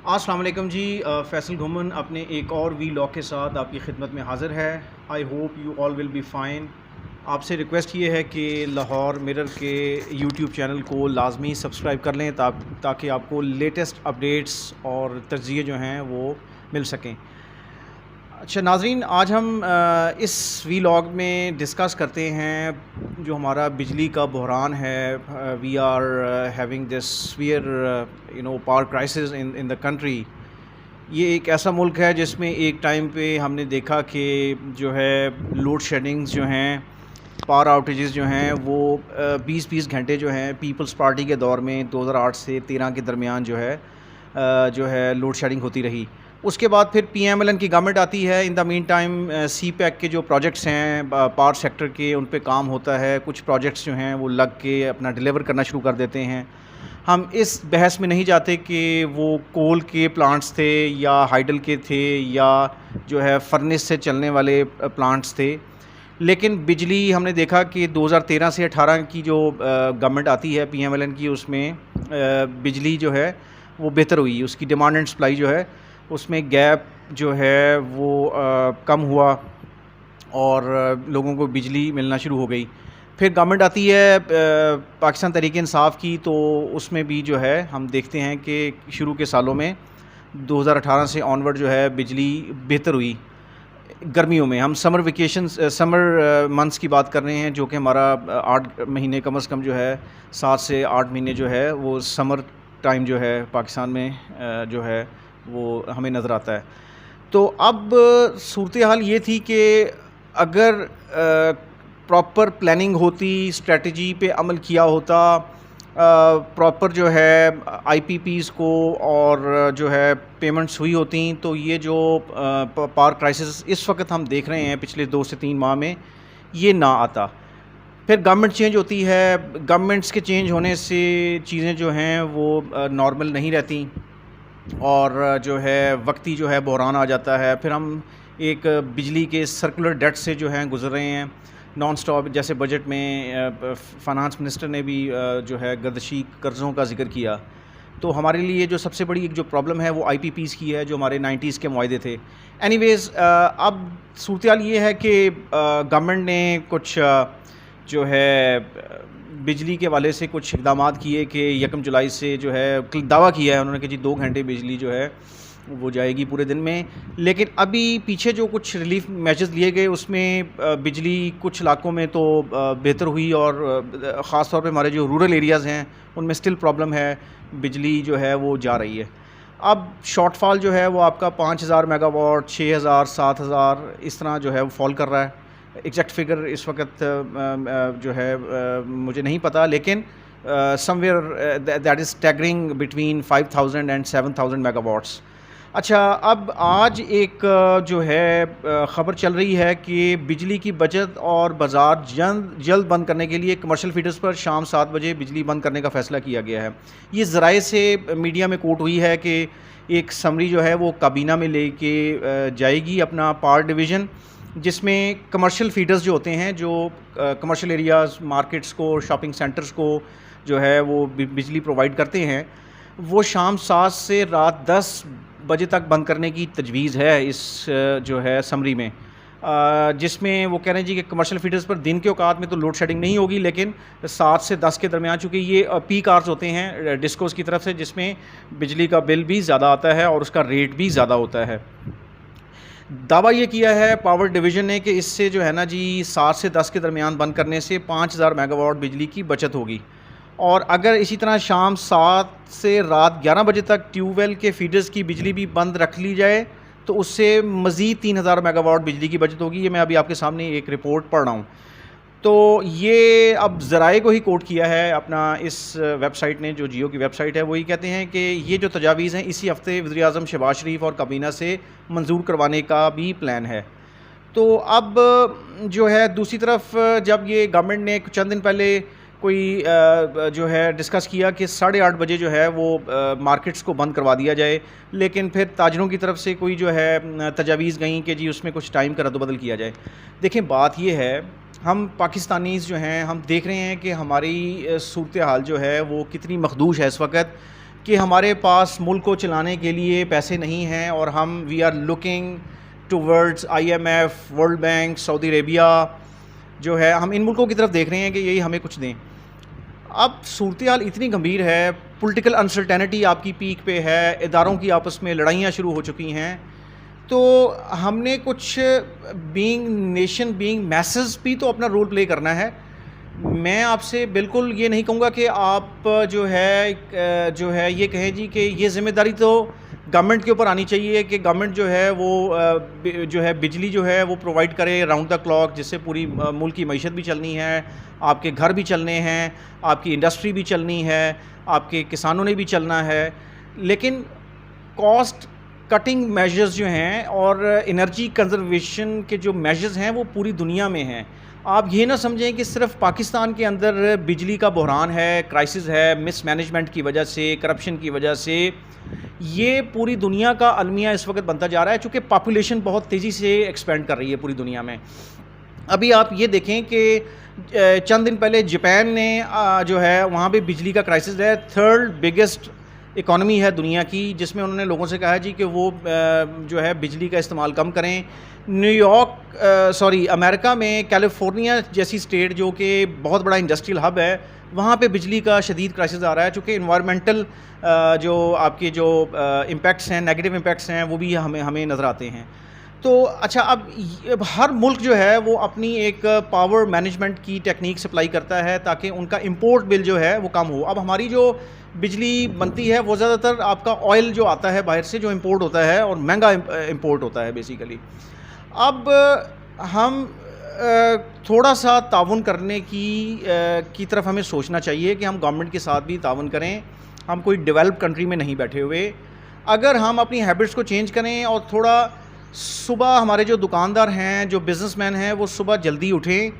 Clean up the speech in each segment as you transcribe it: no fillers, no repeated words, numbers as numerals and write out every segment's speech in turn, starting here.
السلام علیکم جی، فیصل گھومن اپنے ایک اور وی لاگ کے ساتھ آپ کی خدمت میں حاضر ہے۔ I hope you all will be fine. آپ سے ریکویسٹ یہ ہے کہ لاہور مرر کے یوٹیوب چینل کو لازمی سبسکرائب کر لیں تاکہ آپ کو لیٹسٹ اپڈیٹس اور تجزیے جو ہیں وہ مل سکیں۔ اچھا ناظرین، آج ہم اس وی لاگ میں ڈسکس کرتے ہیں جو ہمارا بجلی کا بحران ہے۔ We are having this severe power crisis in the country. یہ ایک ایسا ملک ہے جس میں ایک ٹائم پہ ہم نے دیکھا کہ جو ہے لوڈ شیڈنگز جو ہیں، پاور آؤٹیجز جو ہیں وہ 20 گھنٹے جو ہیں پیپلز پارٹی کے دور میں 2008 سے 2013 کے درمیان جو ہے لوڈ شیڈنگ ہوتی رہی۔ اس کے بعد پھر پی ایم ایل این کی گورنمنٹ آتی ہے۔ ان دا مین ٹائم سی پیک کے جو پروجیکٹس ہیں پاور سیکٹر کے، ان پہ کام ہوتا ہے۔ کچھ پروجیکٹس جو ہیں وہ لگ کے اپنا ڈیلیور کرنا شروع کر دیتے ہیں۔ ہم اس بحث میں نہیں جاتے کہ وہ کول کے پلانٹس تھے یا ہائیڈل کے تھے یا جو ہے فرنس سے چلنے والے پلانٹس تھے، لیکن بجلی ہم نے دیکھا کہ 2013 سے 18 کی جو گورنمنٹ آتی ہے پی ایم ایل این کی، اس میں بجلی جو ہے وہ بہتر ہوئی۔ اس کی ڈیمانڈ اینڈ سپلائی جو ہے اس میں گیپ جو ہے وہ کم ہوا اور لوگوں کو بجلی ملنا شروع ہو گئی۔ پھر گورنمنٹ آتی ہے پاکستان تحریک انصاف کی، تو اس میں بھی جو ہے ہم دیکھتے ہیں کہ شروع کے سالوں میں 2018 سے آنورڈ جو ہے بجلی بہتر ہوئی۔ گرمیوں میں ہم سمر منتھس کی بات کر رہے ہیں، جو کہ ہمارا 8 مہینے کم از کم جو ہے 7 سے 8 مہینے جو ہے وہ سمر ٹائم جو ہے پاکستان میں جو ہے وہ ہمیں نظر آتا ہے۔ تو اب صورتحال یہ تھی کہ اگر پراپر پلاننگ ہوتی، اسٹریٹجی پہ عمل کیا ہوتا، پراپر جو ہے آئی پی پیز کو اور جو ہے پیمنٹس ہوئی ہوتی، تو یہ جو پاور کرائسس اس وقت ہم دیکھ رہے ہیں پچھلے 2 سے 3 ماہ میں، یہ نہ آتا۔ پھر گورنمنٹ چینج ہوتی ہے، گورنمنٹس کے چینج ہونے سے چیزیں جو ہیں وہ نارمل نہیں رہتی اور جو ہے وقتی جو ہے بحران آ جاتا ہے۔ پھر ہم ایک بجلی کے سرکولر ڈیٹ سے جو ہیں گزر رہے ہیں نان سٹاپ، جیسے بجٹ میں فائنانس منسٹر نے بھی جو ہے گردشی قرضوں کا ذکر کیا۔ تو ہمارے لیے جو سب سے بڑی ایک جو پرابلم ہے وہ آئی پی پیز کی ہے، جو ہمارے 90s کے معاہدے تھے۔ اینی ویز اب صورتحال یہ ہے کہ گورنمنٹ نے کچھ جو ہے بجلی کے والے سے کچھ اقدامات کیے کہ 1 جولائی سے جو ہے دعویٰ کیا ہے انہوں نے کہ جی 2 گھنٹے بجلی جو ہے وہ جائے گی پورے دن میں، لیکن ابھی پیچھے جو کچھ ریلیف میجرز لیے گئے اس میں بجلی کچھ علاقوں میں تو بہتر ہوئی، اور خاص طور پہ ہمارے جو رورل ایریاز ہیں ان میں اسٹل پرابلم ہے، بجلی جو ہے وہ جا رہی ہے۔ اب شارٹ فال جو ہے وہ آپ کا 5000 میگا واٹ، 6000، 7000 اس طرح جو ہے وہ فال کر رہا ہے۔ ایگزیکٹ فگر اس وقت جو ہے مجھے نہیں پتہ، لیکن somewhere that is staggering between 5000 and 7000 megawatts. اچھا، اب آج ایک جو ہے خبر چل رہی ہے کہ بجلی کی بچت اور بازار جلد بند کرنے کے لیے کمرشل فیڈرز پر شام 7 بجے بجلی بند کرنے کا فیصلہ کیا گیا ہے۔ یہ ذرائع سے میڈیا میں کوٹ ہوئی ہے کہ ایک سمری جو ہے وہ کابینہ میں لے کے جائے گی اپنا پاور ڈویژن، جس میں کمرشل فیڈرز جو ہوتے ہیں، جو کمرشل ایریاز، مارکیٹس کو، شاپنگ سینٹرز کو جو ہے وہ بجلی پرووائڈ کرتے ہیں، وہ شام 7 سے رات 10 بجے تک بند کرنے کی تجویز ہے اس جو ہے سمری میں، جس میں وہ کہہ رہے ہیں جی کہ کمرشل فیڈرز پر دن کے اوقات میں تو لوڈ شیڈنگ نہیں ہوگی، لیکن 7 سے 10 کے درمیان، چونکہ یہ پیک آورز ہوتے ہیں ڈسکوز کی طرف سے، جس میں بجلی کا بل بھی زیادہ آتا ہے اور اس کا ریٹ بھی زیادہ ہوتا ہے۔ دعویٰ یہ کیا ہے پاور ڈویژن نے کہ اس سے جو ہے نا جی 7 سے 10 کے درمیان بند کرنے سے 5000 میگا واٹ بجلی کی بچت ہوگی، اور اگر اسی طرح شام 7 سے رات 11 بجے تک ٹیوب ویل کے فیڈرز کی بجلی بھی بند رکھ لی جائے تو اس سے مزید 3000 میگا واٹ بجلی کی بچت ہوگی۔ یہ میں ابھی آپ کے سامنے ایک رپورٹ پڑھ رہا ہوں۔ تو یہ اب ذرائع کو ہی کوٹ کیا ہے اپنا اس ویب سائٹ نے، جو جیو کی ویب سائٹ ہے، وہی کہتے ہیں کہ یہ جو تجاویز ہیں اسی ہفتے وزیر اعظم شہباز شریف اور کابینہ سے منظور کروانے کا بھی پلان ہے۔ تو اب جو ہے دوسری طرف جب یہ گورنمنٹ نے چند دن پہلے کوئی جو ہے ڈسکس کیا کہ 8:30 بجے جو ہے وہ مارکیٹس کو بند کروا دیا جائے، لیکن پھر تاجروں کی طرف سے کوئی جو ہے تجاویز گئیں کہ جی اس میں کچھ ٹائم کا رد و بدل کیا جائے۔ دیکھیں بات یہ ہے، ہم پاکستانیز جو ہیں ہم دیکھ رہے ہیں کہ ہماری صورتحال جو ہے وہ کتنی مخدوش ہے اس وقت، کہ ہمارے پاس ملک کو چلانے کے لیے پیسے نہیں ہیں اور ہم we are looking towards IMF, world bank, Saudi Arabia جو ہے, ہم ان ملکوں کی طرف دیکھ رہے ہیں کہ یہی ہمیں کچھ دیں. اب صورتحال اتنی گمبھیر ہے, پولیٹیکل انسرٹینٹی آپ کی پیک پہ ہے, اداروں کی آپس میں لڑائیاں شروع ہو چکی ہیں, تو ہم نے کچھ بینگ نیشن, بینگ میسز بھی تو اپنا رول پلے کرنا ہے. میں آپ سے بالکل یہ نہیں کہوں گا کہ آپ جو ہے یہ کہیں جی کہ یہ ذمہ داری تو گورنمنٹ کے اوپر آنی چاہیے کہ گورنمنٹ جو ہے وہ جو ہے بجلی جو ہے وہ پرووائڈ کرے راؤنڈ دا کلاک, جس سے پوری ملک کی معیشت بھی چلنی ہے, آپ کے گھر بھی چلنے ہیں, آپ کی انڈسٹری بھی چلنی ہے, آپ کے کسانوں نے بھی چلنا ہے. لیکن کاسٹ کٹنگ میجرز جو ہیں اور انرجی کنزرویشن کے جو میجرز ہیں وہ پوری دنیا میں ہیں. آپ یہ نہ سمجھیں کہ صرف پاکستان کے اندر بجلی کا بحران ہے, کرائسس ہے, مس مینجمنٹ کی وجہ سے, کرپشن کی وجہ سے. یہ پوری دنیا کا المیہ اس وقت بنتا جا رہا ہے, چونکہ پاپولیشن بہت تیزی سے ایکسپینڈ کر رہی ہے پوری دنیا میں. ابھی آپ یہ دیکھیں کہ چند دن پہلے جاپان نے جو ہے وہاں پہ بجلی کا کرائسس ہے, 3rd بگیسٹ اکانومی ہے دنیا کی, جس میں انہوں نے لوگوں سے کہا جی کہ وہ جو ہے بجلی کا استعمال کم کریں. امریکہ میں کیلیفورنیا جیسی اسٹیٹ جو کہ بہت بڑا انڈسٹریل ہب ہے, وہاں پہ بجلی کا شدید کرائسس آ رہا ہے, چونکہ انوائرمنٹل جو آپ کے جو امپیکٹس ہیں, نیگیٹو امپیکٹس ہیں, وہ بھی ہمیں نظر آتے ہیں. تو اچھا, اب ہر ملک جو ہے وہ اپنی ایک پاور مینجمنٹ کی ٹیکنیک سپلائی کرتا ہے تاکہ ان کا امپورٹ بل جو ہے وہ کم ہو. اب ہماری جو بجلی بنتی ہے وہ زیادہ تر آپ کا آئل جو آتا ہے باہر سے, جو امپورٹ ہوتا ہے اور مہنگا امپورٹ ہوتا ہے بیسیکلی. اب ہم تھوڑا سا تعاون کرنے کی طرف ہمیں سوچنا چاہیے کہ ہم گورنمنٹ کے ساتھ بھی تعاون کریں. ہم کوئی ڈیولپ کنٹری میں نہیں بیٹھے ہوئے. اگر ہم اپنی ہیبٹس کو چینج کریں اور تھوڑا صبح, ہمارے جو دکاندار ہیں, جو بزنس مین ہیں, وہ صبح جلدی اٹھیں,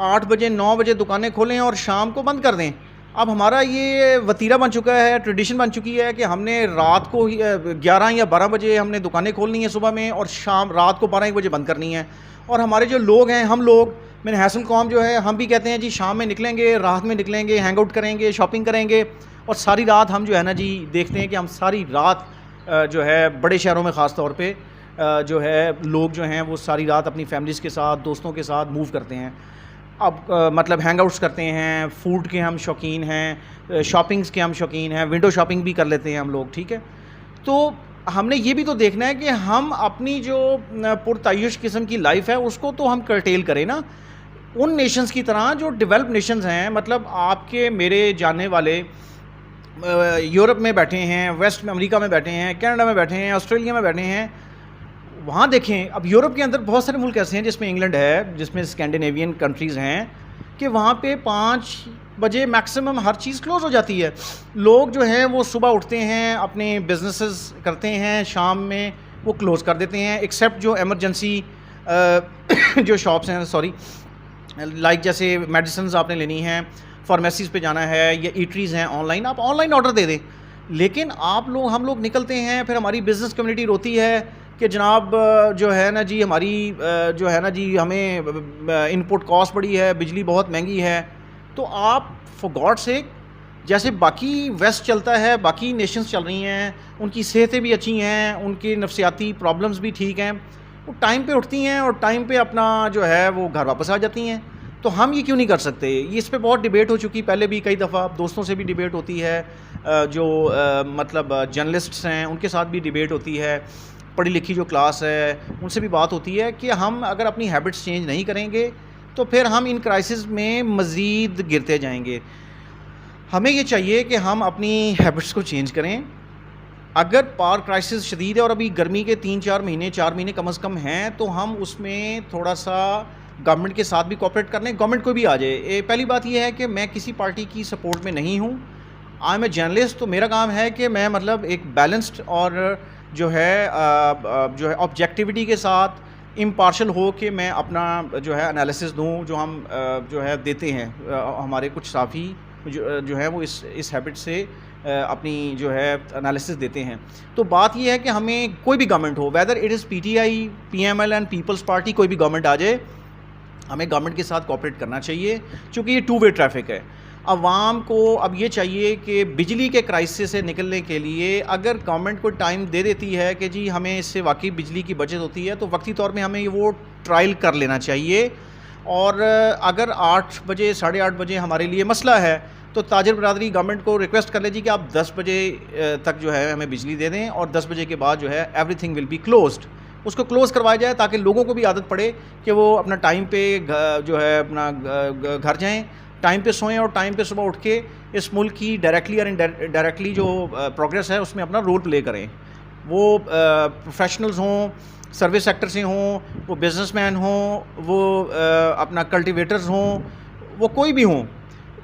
8 بجے 9 بجے دکانیں کھولیں اور شام کو بند کر دیں. اب ہمارا یہ وتیرہ بن چکا ہے, ٹریڈیشن بن چکی ہے کہ ہم نے رات کو 11 یا 12 بجے ہم نے دکانیں کھولنی ہیں صبح میں, اور رات کو 12-1 بجے بند کرنی ہے. اور ہمارے جو لوگ ہیں, ہم لوگ میں نے حاصل قوم جو ہے, ہم بھی کہتے ہیں جی شام میں نکلیں گے, رات میں نکلیں گے, ہینگ آؤٹ کریں گے, شاپنگ کریں گے, اور ساری رات ہم جو ہے نا جی دیکھتے ہیں کہ ہم ساری رات جو ہے بڑے شہروں میں خاص طور پہ جو ہے لوگ جو ہیں وہ ساری رات اپنی فیملیز کے ساتھ, دوستوں کے ساتھ موو کرتے ہیں. اب مطلب ہینگ آؤٹس کرتے ہیں, فوڈ کے ہم شوقین ہیں, شاپنگز کے ہم شوقین ہیں, ونڈو شاپنگ بھی کر لیتے ہیں ہم لوگ, ٹھیک ہے. تو ہم نے یہ بھی تو دیکھنا ہے کہ ہم اپنی جو پرتعیش قسم کی لائف ہے اس کو تو ہم کرٹیل کریں نا, ان نیشنز کی طرح جو ڈیولپ نیشنز ہیں. مطلب آپ کے میرے جاننے والے یورپ میں بیٹھے ہیں, ویسٹ میں امریکہ میں بیٹھے ہیں, کینیڈا میں بیٹھے ہیں, آسٹریلیا میں بیٹھے ہیں. وہاں دیکھیں, اب یورپ کے اندر بہت سارے ملک ایسے ہیں جس میں انگلینڈ ہے, جس میں اسکینڈینیوین کنٹریز ہیں, کہ وہاں پہ 5 بجے میکسیمم ہر چیز کلوز ہو جاتی ہے. لوگ جو ہیں وہ صبح اٹھتے ہیں, اپنے بزنسز کرتے ہیں, شام میں وہ کلوز کر دیتے ہیں, ایکسیپٹ جو ایمرجنسی جو شاپس ہیں, لائک جیسے میڈیسنز آپ نے لینی ہیں, فارمیسیز پہ جانا ہے, یا ایٹریز ہیں آن لائن, آپ آن لائن آرڈر دے دیں. لیکن ہم لوگ نکلتے ہیں, پھر ہماری بزنس کمیونٹی روتی ہے کہ جناب جو ہے نا جی ہماری جو ہے نا جی ہمیں ان پٹ کاسٹ بڑی ہے, بجلی بہت مہنگی ہے. تو آپ فار گاڈ سیک, جیسے باقی ویسٹ چلتا ہے, باقی نیشنز چل رہی ہیں, ان کی صحتیں بھی اچھی ہیں, ان کی نفسیاتی پرابلمز بھی ٹھیک ہیں, وہ ٹائم پہ اٹھتی ہیں اور ٹائم پہ اپنا جو ہے وہ گھر واپس آ جاتی ہیں. تو ہم یہ کیوں نہیں کر سکتے؟ یہ اس پہ بہت ڈیبیٹ ہو چکی, پہلے بھی کئی دفعہ دوستوں سے بھی ڈیبیٹ ہوتی ہے, جو مطلب جرنلسٹس ہیں ان کے ساتھ بھی ڈیبیٹ ہوتی ہے, پڑھی لکھی جو کلاس ہے ان سے بھی بات ہوتی ہے کہ ہم اگر اپنی ہیبٹس چینج نہیں کریں گے تو پھر ہم ان کرائسس میں مزید گرتے جائیں گے. ہمیں یہ چاہیے کہ ہم اپنی ہیبٹس کو چینج کریں. اگر پاور کرائسس شدید ہے اور ابھی گرمی کے 4 مہینے کم از کم ہیں, تو ہم اس میں تھوڑا سا گورنمنٹ کے ساتھ بھی کوآپریٹ کر لیں, گورنمنٹ کو بھی آ جائے. پہلی بات یہ ہے کہ میں کسی پارٹی کی سپورٹ میں نہیں ہوں, آئی ایم اے جرنلسٹ. تو میرا کام ہے کہ میں مطلب ایک بیلنسڈ اور جو ہے آبجیکٹیوٹی کے ساتھ امپارشل ہو کے میں اپنا جو ہے انالیسس دوں, جو ہم جو ہے دیتے ہیں. ہمارے کچھ صحافی جو ہے وہ اس ہیبٹ سے اپنی جو ہے انالیسس دیتے ہیں. تو بات یہ ہے کہ ہمیں کوئی بھی گورنمنٹ ہو, whether it is PTI, PML and Peoples Party, کوئی بھی گورنمنٹ آ جائے, ہمیں گورنمنٹ کے ساتھ کوآپریٹ کرنا چاہیے, چونکہ یہ 2 وے ٹریفک ہے. عوام کو اب یہ چاہیے کہ بجلی کے کرائسس سے نکلنے کے لیے اگر گورنمنٹ کو ٹائم دے دیتی ہے کہ جی ہمیں اس سے واقعی بجلی کی بچت ہوتی ہے تو وقتی طور میں ہمیں وہ ٹرائل کر لینا چاہیے. اور اگر 8 بجے 8:30 بجے ہمارے لیے مسئلہ ہے تو تاجر برادری گورنمنٹ کو ریکویسٹ کر لے جی کہ آپ 10 بجے تک جو ہے ہمیں بجلی دے دیں اور 10 بجے کے بعد جو ہے everything will be closed. اس کو کلوز کروایا جائے تاکہ لوگوں کو بھی عادت پڑے کہ وہ اپنا ٹائم پہ جو ہے اپنا گھر جائیں, ٹائم پہ سوئیں اور ٹائم پہ صبح اٹھ کے اس ملک کی ڈائریکٹلی اور انڈائریکٹلی جو پروگریس ہے اس میں اپنا رول پلے کریں. وہ پروفیشنلز ہوں, سروس سیکٹر سے ہوں, وہ بزنس مین ہوں, وہ اپنا کلٹیویٹرز ہوں, وہ کوئی بھی ہوں.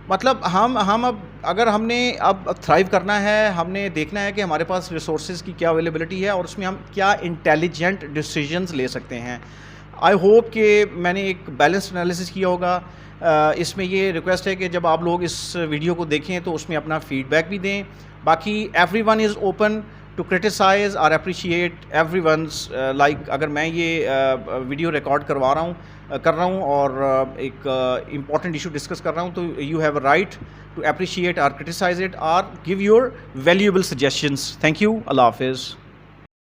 مطلب ہم اب اگر ہم نے اب تھرائیو کرنا ہے, ہم نے دیکھنا ہے کہ ہمارے پاس ریسورسز کی کیا اویلیبلٹی ہے اور اس میں ہم کیا انٹیلیجنٹ ڈیسیجنز لے سکتے ہیں. آئی ہوپ کہ میں نے ایک بیلنسڈ انالیسس کیا ہوگا. اس میں یہ ریکویسٹ ہے کہ جب آپ لوگ اس ویڈیو کو دیکھیں تو اس میں اپنا فیڈ بیک بھی دیں. باقی everyone is open to criticise اور اپریشیٹ ایوری ونز. لائک اگر میں یہ ویڈیو ریکارڈ کر رہا ہوں اور ایک امپورٹنٹ ایشو ڈسکس کر رہا ہوں تو you have a right to appreciate اور کرٹیسائز اٹ اور give your valuable suggestions. Thank you. اللہ حافظ.